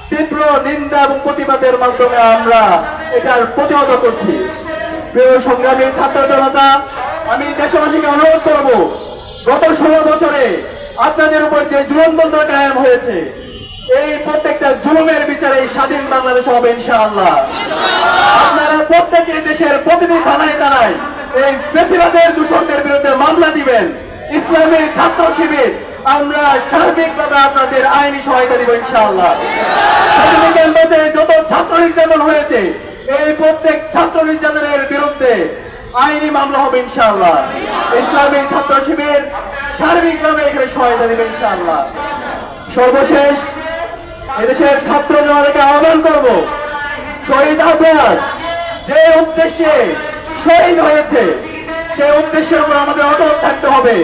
তীব্র নিন্দা এবং প্রতিবাদের মাধ্যমে আমরা এটার প্রতিহত করছি। প্রিয় সংগ্রামী ছাত্র জনতা, আমি দেশবাসীকে অনুরোধ করব, গত 16 বছরে আপনাদের উপর যে জুলুমতন্ত্র কায়েম হয়েছে, এই প্রত্যেকটা জুলুমের বিচারে স্বাধীন বাংলাদেশ হবে ইনশাআল্লাহ। আপনারা প্রত্যেকে দেশের প্রতিটি থানায় থানায় এই ফ্যাসিবাদের দূষণের বিরুদ্ধে মামলা দিবেন। ইসলামী ছাত্র শিবির আমরা সার্বিকভাবে আপনাদের আইনি সহায়তা দিব ইনশাআল্লাহ। যত ছাত্র নির্যাতন হয়েছে, এই প্রত্যেক ছাত্র নির্যাতনের বিরুদ্ধে আইনি মামলা হবে ইনশাআল্লাহ। ইসলামী ছাত্র শিবির সার্বিকভাবে এখানে সহায়তা দেবে ইনশাআল্লাহ। সর্বশেষ এদেশের ছাত্র জনতাকে আহ্বান করব, শহীদ আবরার যে উদ্দেশ্যে শহীদ হয়েছে সেই উদ্দেশ্যের উপর আমাদের অটল থাকতে হবে।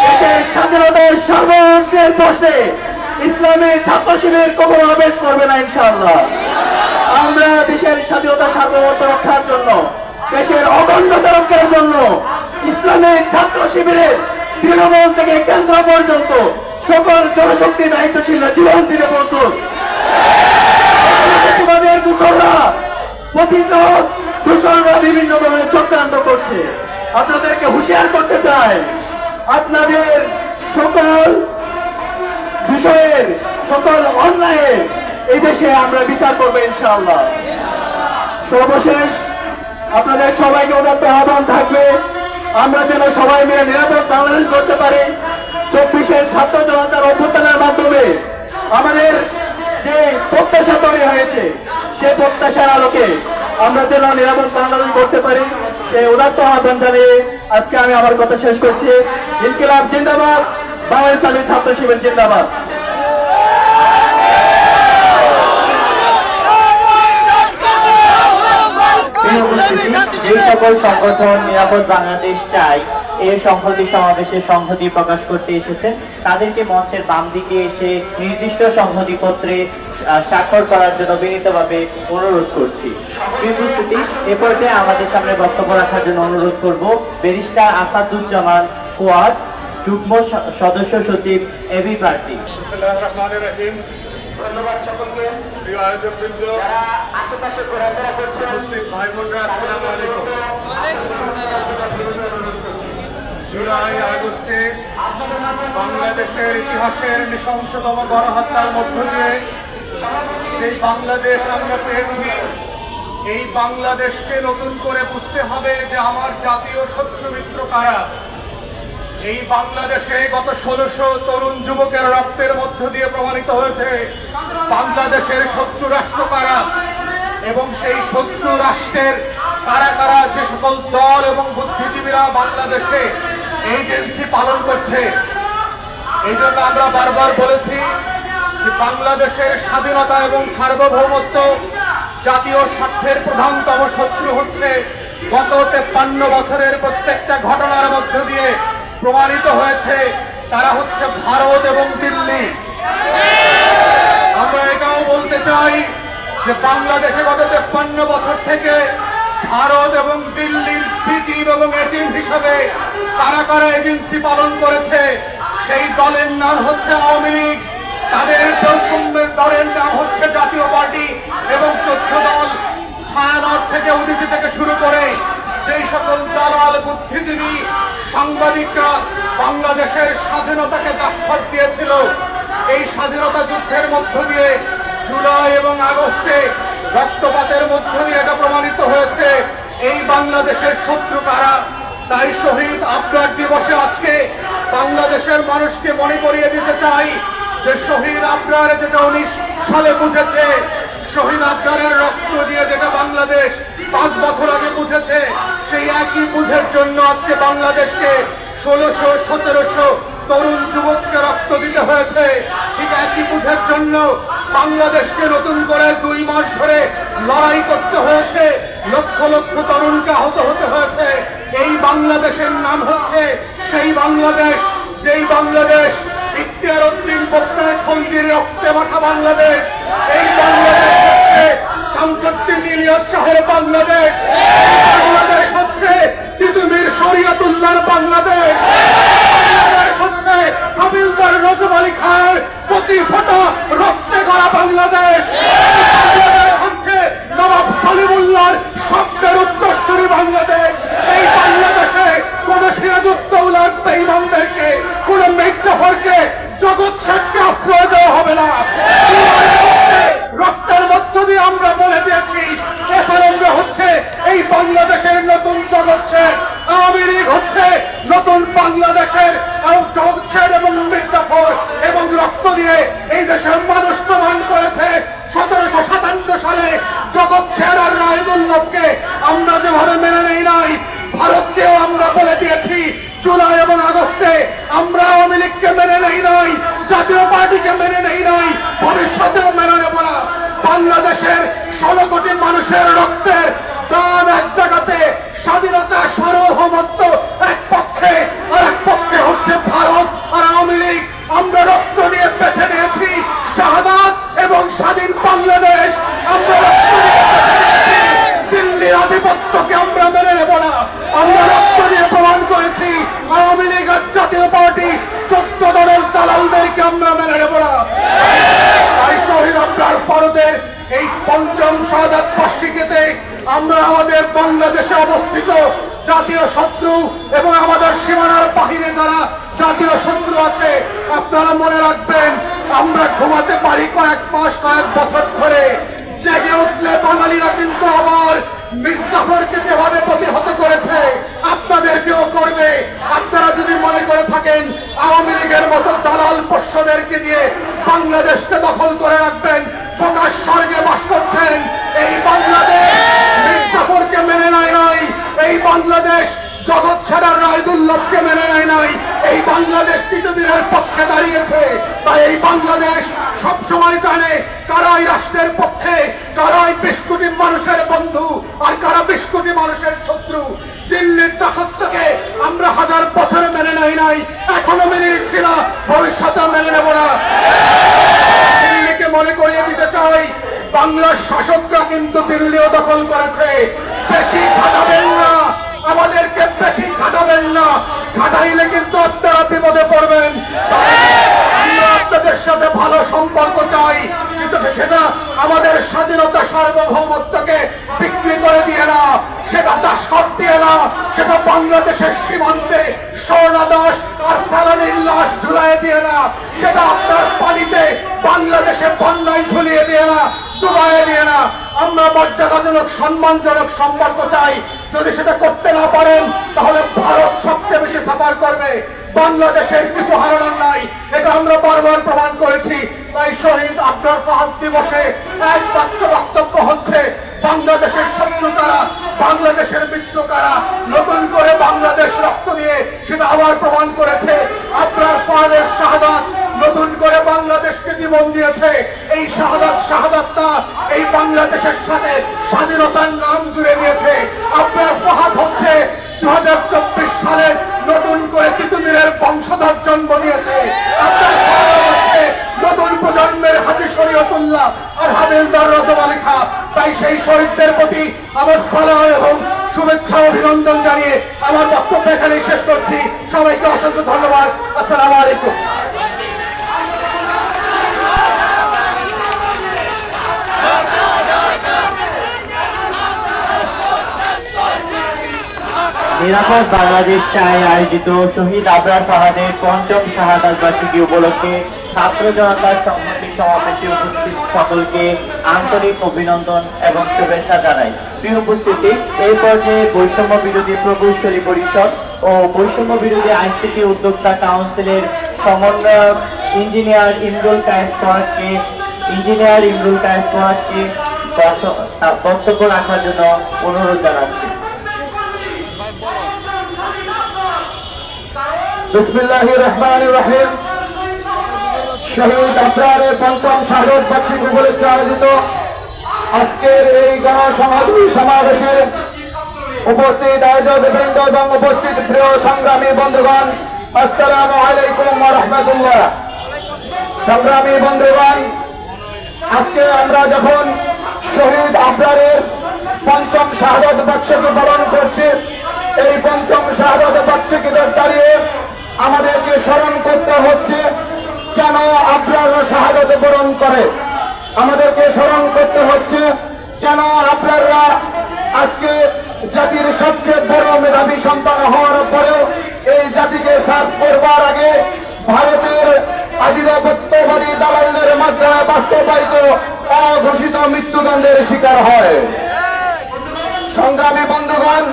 দেশের স্বাধীনতার সার্বভৌমত্বের প্রশ্নে ইসলামী ছাত্র শিবির কখনো আবেশ করবে না ইনশাআল্লাহ। আমরা দেশের স্বাধীনতা সার্বভৌমত্ব রক্ষার জন্য, দেশের অখণ্ডতা রক্ষার জন্য ইসলামী ছাত্র শিবিরের তৃণমূল থেকে কেন্দ্র পর্যন্ত সকল জনশক্তি দায়িত্বশীল জীবন দিতে প্রস্তুত। দূষণরা বিভিন্ন ধরনের চক্রান্ত করছে। আপনাদেরকে হুঁশিয়ার করতে চাই, আপনাদের সকল বিষয়ের সকল অন্যায়ের এই দেশে আমরা বিচার করবো ইনশাআল্লাহ। সর্বশেষ আপনাদের সবাইকে উদাত্ত আহ্বান থাকবে, আমরা যেন সবাই মিলে নিরাপদ বাংলাদেশ করতে পারি। 24-এর ছাত্র জনতার অভ্যুত্থানের মাধ্যমে আমাদের যে প্রত্যাশা তৈরি হয়েছে, সে প্রত্যাশার আলোকে আমরা যেন নিরাপদ বাংলাদেশ করতে পারি, সেই উদাত্ত আহ্বান জানিয়ে আজকে আমি আমার কথা শেষ করছি। ইনকিলাব জিন্দাবাদ, বাংলাদেশ ইসলামী ছাত্র শিবির জিন্দাবাদ। যে সকল সংগঠন নিরাপদ বাংলাদেশ চাই এই সংহতি সমাবেশে সংহতি প্রকাশ করতে এসেছেন, তাদেরকে মঞ্চের বাম দিকে এসে নির্দিষ্ট সংহতি পত্রে স্বাক্ষর করার জন্য বিনীতভাবে অনুরোধ করছি। উপস্থিতি এ পর্যায়ে আমাদের সামনে বক্তব্য রাখার জন্য অনুরোধ করব ব্যারিস্টার আসাদুজ্জামান ফুয়াদ, যুগ্ম সদস্য সচিব এবি পার্টি। ধন্যবাদ সকলকে। প্রিয় আয়োজকবৃন্দ, যারা আশেপাশে ঘোরাফেরা করছেন, মুসলিম ভাই বোনরা, আসসালামু আলাইকুম। জুলাই আগস্টে বাংলাদেশের ইতিহাসের নৃশংসতম গণহত্যার মধ্য দিয়ে সেই বাংলাদেশ আমরা পেয়েছি, এই বাংলাদেশকে নতুন করে বুঝতে হবে যে আমার জাতীয় শত্রু মিত্র কারা। এই বাংলাদেশে গত 1600 তরুণ যুবকের রক্তের মধ্য দিয়ে প্রমাণিত হয়েছে বাংলাদেশের শত্রু রাষ্ট্র কারা, এবং সেই শত্রু রাষ্ট্রের কারা কারা যে সকল দল এবং বুদ্ধিজীবীরা বাংলাদেশে এজেন্সি পালন করছে। এই জন্য আমরা বারবার বলেছি যে বাংলাদেশের স্বাধীনতা এবং সার্বভৌমত্ব জাতীয় স্বার্থের প্রধানতম শত্রু হচ্ছে গত 53 বছরের প্রত্যেকটা ঘটনার মধ্য দিয়ে প্রমাণিত হয়েছে, তারা হচ্ছে ভারত এবং দিল্লি। আমরা এটাও বলতে চাই যে বাংলাদেশে গত 53 বছর থেকে ভারত এবং দিল্লির ভিকিম এবং এটিম হিসাবে কারা কারা এজেন্সি পালন করেছে, সেই দলের নাম হচ্ছে আওয়ামী লীগ, তাদের দলের নাম হচ্ছে জাতীয় পার্টি, এবং 14 দল ছায়ানট থেকে উদিতি থেকে শুরু করে সেই সকল দালাল বুদ্ধিজীবী সাংবাদিকরা বাংলাদেশের স্বাধীনতাকে দাপট দিয়েছিল। এই স্বাধীনতা যুদ্ধের মধ্য দিয়ে জুলাই এবং আগস্টে রক্তপাতের মধ্য দিয়ে এটা প্রমাণিত হয়েছে এই বাংলাদেশের শত্রু কারা। তাই শহীদ আবরার দিবসে আজকে বাংলাদেশের মানুষকে মনে করিয়ে দিতে চাই যে শহীদ আবরার যেটা 19 সালে বুঝেছে, শহীদ আবরারের রক্ত দিয়ে যেটা বাংলাদেশ 5 বছর আগে বুঝেছে, সেই একই বুঝের জন্য আজকে বাংলাদেশকে 1600-1700 তরুণ যুবককে রক্ত দিতে হয়েছে। ঠিক একই বুঝের জন্য বাংলাদেশকে নতুন করে 2 মাস ধরে লড়াই করতে হয়েছে, লক্ষ লক্ষ তরুণকে আহত হতে হয়েছে। এই বাংলাদেশের নাম হচ্ছে সেই বাংলাদেশ, যেই বাংলাদেশ ইখতিয়ার উদ্দিন বক্তার খলজির রক্তে মাখা বাংলাদেশ। এই বাংলাদেশ হচ্ছে শামসুদ্দিন ইলিয়াস শাহের বাংলাদেশ, বাংলাদেশ হচ্ছে তিতুমির শরিয়তুল্লাহর বাংলাদেশ, বাংলাদেশ হচ্ছে হাবিলদার রজব আলী খাঁর প্রতি ফোঁটা রক্তে গড়া বাংলাদেশ, বাংলাদেশ হচ্ছে নবাব সলিমুল্লাহর স্বপ্নের উত্তরসূরি বাংলাদেশ। এই বাংলাদেশে কোন সিরাজউদ্দৌলার বেঈমানদেরকে, কোন মির্জাফরকে, জগৎ শেখকে আশ্রয় দেওয়া হবে না। রক্তের মধ্য দিয়ে আমরা বলে দিয়েছি এফআরএম হচ্ছে এই বাংলাদেশের নতুন জগৎ শেখ, আওয়ামী লীগ হচ্ছে নতুন বাংলাদেশের জগৎ শেখ এবং মির্জাফর, এবং রক্ত দিয়ে এই দেশের মানুষ প্রমাণ করেছে 1757 সালে জগৎ শেখ আর রায়দুল্লভকে আমরা যেভাবে মেনে নেই নাই, ভারতকেও আমরা বলে দিয়েছি জুলাই এবং আগস্টে আমরা আওয়ামী লীগকে মেনে নেই নাই, জাতীয় পার্টিকে মেনে নেই নাই, ভবিষ্যতেও মেনে নেব না। বাংলাদেশের 16 কোটি মানুষের রক্তের দাম এক জায়গাতে, স্বাধীনতা সার্বভৌমত্ব এক পক্ষে, আর এক পক্ষে হচ্ছে ভারত আর আওয়ামী লীগ। আমরা রক্ত দিয়ে বেছে নিয়েছি শাহাদাত এবং স্বাধীন বাংলাদেশ, আমরা রক্ত দিয়ে দিল্লির আধিপত্যকে আমরা মেনে নেব না। আমরা রক্ত দিয়ে প্রমাণ করেছি আওয়ামী লীগ আর জাতীয় পার্টি 14 দলের দালালদেরকে আমরা মেনে নেব না। তাই শহীদ আবরার পরদের এই 5ম শাহাদাত বার্ষিকীতে আমরা আমাদের বাংলাদেশে অবস্থিত জাতীয় শত্রু এবং আমাদের সীমানার বাহিরে যারা জাতীয় শত্রু আছে, আপনারা মনে রাখবেন আমরা ঘুমাতে পারি কয়েক মাস কয়েক বছর ধরে, জেগে উঠলে বাঙালিরা কিন্তু আবার মীর জাফরকে যেভাবে প্রতিহত করেছে আপনাদেরকেও করবে। আপনারা যদি মনে করে থাকেন আওয়ামী লীগের মতো দালাল পোষ্যদেরকে দিয়ে বাংলাদেশকে দখল করে রাখবেন, প্রকাশ স্বর্গে বাস করছেন, এই বাংলাদেশ মীর জাফরকে মেনে নেয় নাই, এই বাংলাদেশ জগৎ ছাড়া রায়দুল্লভকে মেনে নেয় নাই, এই বাংলাদেশ তৃতীয়দিনের পক্ষে দাঁড়িয়েছে। তাই এই বাংলাদেশ সবসময় জানে কারাই রাষ্ট্রের পক্ষে, কারাই 20 কোটি মানুষের বন্ধু আর কারা 20 কোটি মানুষের শত্রু। দিল্লির দাসত্বকে আমরা 1000 বছরে মেনে নেই নাই, এখনো মেনে নিচ্ছি না, ভবিষ্যতে মেনে নেব না। দিল্লিকে মনে করিয়ে দিতে চাই বাংলার শাসকরা কিন্তু দিল্লিও দখল করেছে। বেশি খাটাবেন না, আমাদেরকে বেশি খাটাবেন না, খাটাইলে কিন্তু আপনারা বিপদে পড়বেন। আমরা আপনাদের সাথে ভালো সম্পর্ক চাই, কিন্তু সেটা আমাদের স্বাধীনতা সার্বভৌমত্বকে বিক্রি করে দিয়ে না, সেটা দাসত্ব দিয়ে না, সেটা বাংলাদেশের সীমান্তে স্বর্ণদাস আর ফেলানির লাশ ঝুলাই দিয়ে না, সেটা আপনার পানিতে বাংলাদেশে বন্যায় ঝুলিয়ে দিয়ে না, ডুবাইয়ে দিয়ে না। আমরা মর্যাদাজনক সম্মানজনক সম্পর্ক চাই। যদি সেটা করতে না পারেন তাহলে ভারত সবচেয়ে বেশি সাফার করবে, বাংলাদেশের কিছু হারানোর নাই, এটা আমরা বারবার প্রমাণ করেছি। তাই শহীদ আবরার ফাহাদ দিবসে একমাত্র বক্তব্য হচ্ছে বাংলাদেশের শত্রু কারা, বাংলাদেশের মিত্র কারা, নতুন করে বাংলাদেশ রক্ত দিয়ে সেটা আবার প্রমাণ করেছে। আবরার ফাহাদের শাহাদাত নতুন করে বাংলাদেশকে জীবন দিয়েছে। এই শাহাদাতটা এই বাংলাদেশের সাথে স্বাধীনতার নাম জুড়ে দিয়েছে। আবরার ফাহাদ হচ্ছে 2024 সালে নতুন করে তিতুমিরের বংশধর জন্ম দিয়েছে। আবরার ফাহাদ হচ্ছে নতুন প্রজন্মের হাজী শরীয়তুল্লাহ আর হাবিলদার রজব আলী খাঁ। তাই সেই শহীদদের প্রতি আমার সালাম এবং শুভেচ্ছা অভিনন্দন জানিয়ে আমার বক্তব্য এখানেই শেষ করছি। সবাইকে অসংখ্য ধন্যবাদ। আসসালামু আলাইকুম। নিরাপদ বাংলাদেশ চাই আয়োজিত শহীদ আবরার ফাহাদের ৫ম শাহাদাত বার্ষিকী উপলক্ষে ছাত্র জনতার সংহতি সমাবেশে উপস্থিত সকলকে আন্তরিক অভিনন্দন এবং শুভেচ্ছা জানাই। প্রিয় উপস্থিতি, এই পর্যায়ে বৈষম্য বিরোধী প্রকৌশলী পরিষদ ও বৈষম্য বিরোধী আইসিটি উদ্যোক্তা কাউন্সিলের সমন্বয়ক ইঞ্জিনিয়ার ইমরুল কায়েস সোহাগকে বক্তব্য রাখার জন্য অনুরোধ জানাচ্ছি। বিসমিল্লাহির রহমানির রহিম। শহীদ আবরারের ৫ম শাহাদাত বার্ষিকী উপলক্ষে আয়োজিত আজকের এই সমাবেশে উপস্থিত আয়োজক বৃন্দ এবং উপস্থিত প্রিয় সংগ্রামী বন্ধুগণ, আসসালামু আলাইকুম ওয়া রাহমাতুল্লাহ। সংগ্রামী বন্ধুগণ, আজকে আমরা যখন শহীদ আবরারের ৫ম শাহাদাত বার্ষিকী পালন করছি, এই ৫ম শাহাদাত বার্ষিকীতে দাঁড়িয়ে আমাদেরকে স্মরণ করতে হচ্ছে কেন আবরার শাহাদাত বরণ করে। আমাদেরকে স্মরণ করতে হচ্ছে কেন আবরাররা আজকে জাতির সবচেয়ে বড় মেধাবী সন্তান হওয়ার পরেও এই জাতিকে সার্ভ করবার আগে ভারতের আধিপত্যবাদী দালালদের মাধ্যমে বাস্তবায়িত অঘোষিত মৃত্যুদণ্ডের শিকার হয়। সংগ্রামী বন্ধুগণ,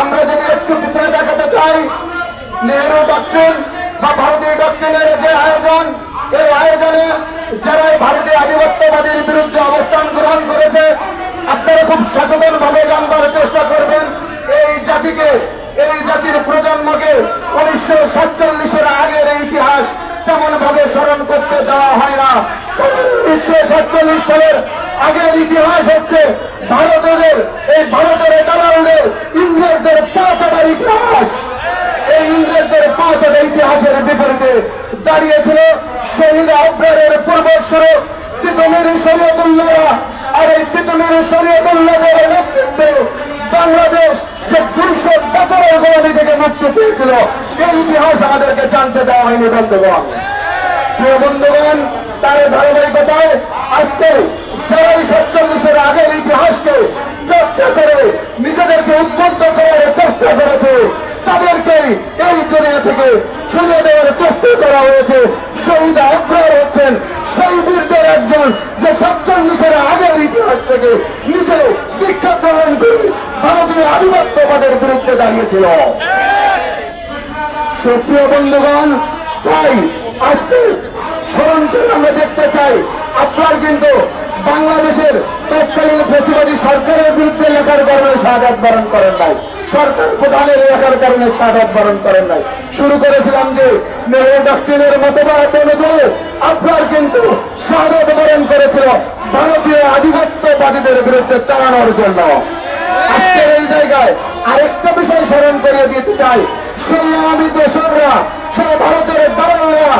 আমরা যদি একটু পিছনে দেখাতে চাই, নেহরু ডক্ট্রিন বা ভারতীয় ডক্ট্রিনের যে আয়োজন, এই আয়োজনে যারা ভারতীয় আধিপত্যবাদীর বিরুদ্ধে অবস্থান গ্রহণ করেছে, আপনারা খুব সচেতন ভাবে জানবার চেষ্টা করবেন। এই জাতির প্রজন্মকে 1947-এর আগের ইতিহাস তেমন ভাবে স্মরণ করতে দেওয়া হয় না। 1947 সালের আগের ইতিহাস হচ্ছে ভারতের দালালদের ইংরেজদের 5 ইতিহাস। এই ইংরেজদের 5 ইতিহাসের বিপরীতে দাঁড়িয়েছিল শহীদ আবরারের পূর্বসূরি তিতুমির শরীয়তুল্লাহরা। আর এই তিতুমির শরীয়তুল্লাহদের নেতৃত্বে বাংলাদেশ যে 200 বছরের গোলামি থেকে মুক্তি পেয়েছিল, এই ইতিহাস আমাদেরকে জানতে দেওয়া হয়নি। বন্ধুগণ, প্রিয় বন্ধুগণ, তার ধারাবাহিকতায় আজকে যারা 47-এর আগের ইতিহাসকে চর্চা করে নিজেদেরকে উদ্বুদ্ধ করার চেষ্টা করেছে, তাদেরকেই এই দুনিয়া থেকে ছুঁড়ে দেওয়ার চেষ্টা করা হয়েছে। শহীদ আবরার হচ্ছেন দাঁড়িয়েছিল। সুপ্রিয় বন্ধুগণ, তাই আজকে স্মরণ করে আমরা দেখতে চাই, আপনার কিন্তু বাংলাদেশের তৎকালীন ফ্যাসিবাদী সরকারের বিরুদ্ধে লেখার কারণে শাহাদাত বরণ করেন নাই, সরকার প্রধানের লেখার কারণে শাহাদাত বরণ করেন নাই। শুরু করেছিলাম যে নেহরু ডক্ট্রিনের মতবাদ অনুযায়ী আপনার কিন্তু শাহাদাত বরণ করেছিল ভারতীয় আধিপত্যবাদীদের বিরুদ্ধে চালানোর জন্য। আজকের এই জায়গায় আরেকটা বিষয় স্মরণ করিয়ে দিতে চাই, সেই আমি দোসররা, সেই ভারতের দালালরা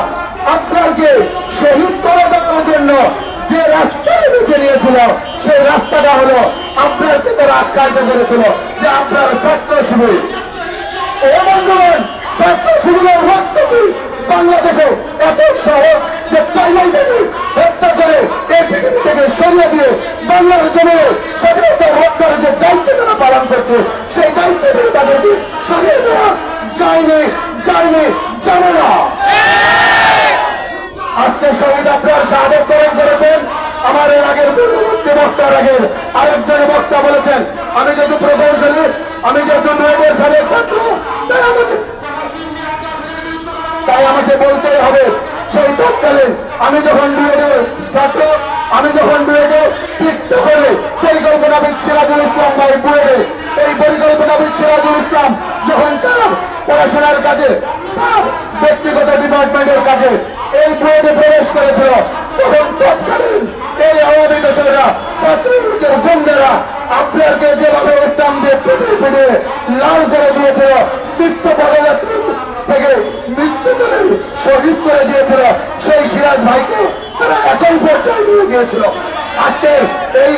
আপনাকে শহীদ করে দেওয়ার জন্য যে রাস্তায় বেছে নিয়েছিল, সেই রাস্তাটা হলো আপনাকে তারা আখ্যায়িত করেছিল যে আপনার ছাত্র শিবির। ও বন্ধুগণ, ছাত্র শিবিরের রক্ত কি বাংলাদেশে এত সহজ যে চাইলেই থেকে হত্যা করে এই পৃথিবী থেকে সরিয়ে দিয়ে বাংলার জন্য স্বাধীনতা রক্ষার যে দায়িত্ব তারা পালন করছে, সেই দায়িত্ব থেকে তাদেরকে সরিয়ে দেওয়া যায়নি, জানে না। আজকে শহীদ আপনার শাহাদাত বরণ করেছেন। আমার এর আগের পূর্ববর্তী বক্তার আগের আরেকজন বক্তা বলেছেন, আমি যেহেতু প্রকৌশলী, আমি যেহেতু ৯০ সালের ছাত্র, তাই আমাকে বলতেই হবে, সেই তৎকালীন আমি যখন বিএডের ছাত্র, আমি যখন বিএডে তিক্ত করে পরিকল্পনাবিদ সিরাজুল ইসলাম ভাই বুয়েটে, এই পরিকল্পনাবিদ সিরাজুল ইসলাম যখন তার পড়াশোনার কাজে, তার ব্যক্তিগত ডিপার্টমেন্টের কাজে এই বুয়েটে প্রবেশ করেছিল, তখন তৎকালীন এই আওয়ামী দোসররা, ছাত্রলীগের গুন্ডারা আপনাকে যেভাবে ইসলাম দিয়ে পিটিয়ে পিটিয়ে লাল করে দিয়েছিল, মৃত্যু পদযাত্রী থেকে মৃত্যু করে শহীদ করে দিয়েছিল, সেই সিরাজ ভাইকে তারা একই পর্যায়ে নিয়ে গিয়েছিল। আজকের এই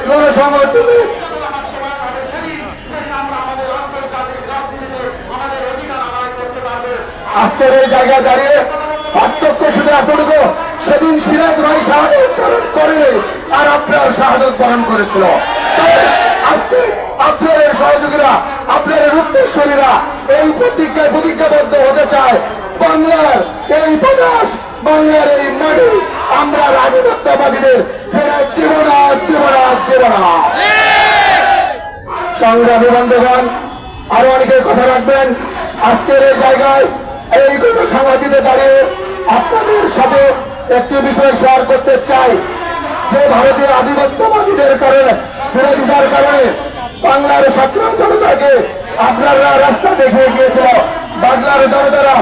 গণসংগঠনে আজকের এই জায়গায় দাঁড়িয়ে পার্থক্য শুধু এতটুকু, সেদিন সিরাজ ভাই শাহাদত বরণ করে আর আপনার শাহাদত বরণ করেছিল। আজকে আপনার সহযোগীরা, আপনার রূপেশ্বরীরা এই প্রতিজ্ঞাবদ্ধ হতে চায়, বাংলার এই প্রকাশ, বাংলার এই মাটি আমরা আধিপত্যবাদীদের ছেড়ে দিব না, দিব না, দিব না। সংগ্রামী বন্ধুগণ, আরো অনেকের কথা রাখবেন। আজকের এই জায়গায় এই গণসংহতিতে দাঁড়িয়ে আপনাদের সাথে একটি বিষয় শেয়ার করতে চাই, যে ভারতীয় আধিপত্যবাদীদের কারণে, বিরোধিতার কারণে বাংলার ছাত্র জনতাকে আপনারা রাস্তা দেখিয়ে গিয়েছিল। বাংলার জনতারা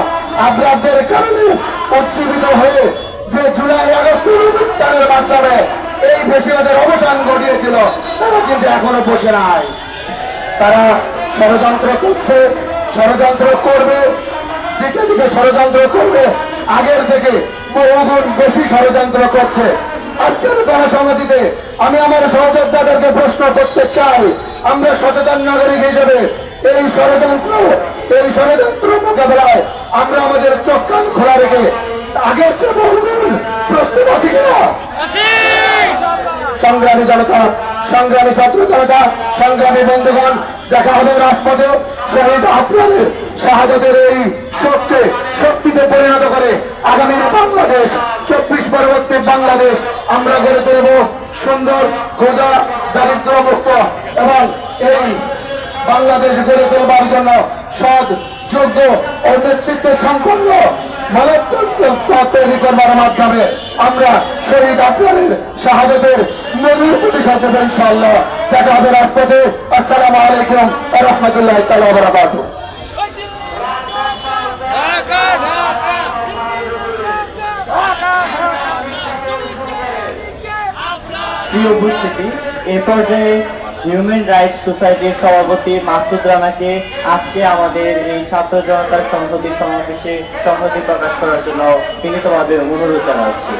আপনাদের কারণে উজ্জীবিত হয়ে যে জুলাই আগস্ট অনুষ্ঠানের মাধ্যমে এই ফ্যাসিবাদের অবসান ঘটিয়েছিল, তারা কিন্তু এখনো বসে নাই। তারা ষড়যন্ত্র করছে, ষড়যন্ত্র করবে, দিকে দিকে ষড়যন্ত্র করবে, আগের থেকে বহুগুণ বেশি ষড়যন্ত্র করছে। আজকের গণসংহতিতে আমি আমার সহযোদ্ধাদেরকে প্রশ্ন করতে চাই, আমরা সচেতন নাগরিক হিসেবে এই ষড়যন্ত্র মোকাবেলায় আমরা আমাদের চোখ কান খোলা রেখে আগের চেয়ে বহুগুণ প্রস্তুত আছি কিনা? সংগ্রামী জনতা, সংগ্রামী ছাত্র জনতা, সংগ্রামী বন্ধুগণ, দেখা হবে রাজপথে। শহীদ আপনাদের শাহাদাতের এই শক্তিতে পরিণত করে আগামী বাংলাদেশ, 24 পরবর্তী বাংলাদেশ আমরা গড়ে তুলব সুন্দর, ক্ষুধা, দারিদ্র মুক্ত এবং এই বাংলাদেশ গড়ে তোলবার জন্য সৎ, যোগ্য ও নেতৃত্ব সম্পন্ন তৈরি করবার মাধ্যমে আমরা শহীদ আপনাদের শাহাদাতের মজুর প্রতিশোধ দেব ইনশাআল্লাহ। দেখা হবে রাজপথে। আসসালামু আলাইকুম ওয়া রাহমাতুল্লাহি তাআলা ওয়া বারাকাতুহু। প্রিয় উপস্থিতি, এ পর্যায়ে হিউম্যান রাইটস সোসাইটির সভাপতি মাসুদ রানাকে আজকে আমাদের এই ছাত্র জনতার সংহতি সমাবেশে সংহতি প্রকাশ করার জন্য বিনীতভাবে অনুরোধ জানাচ্ছি।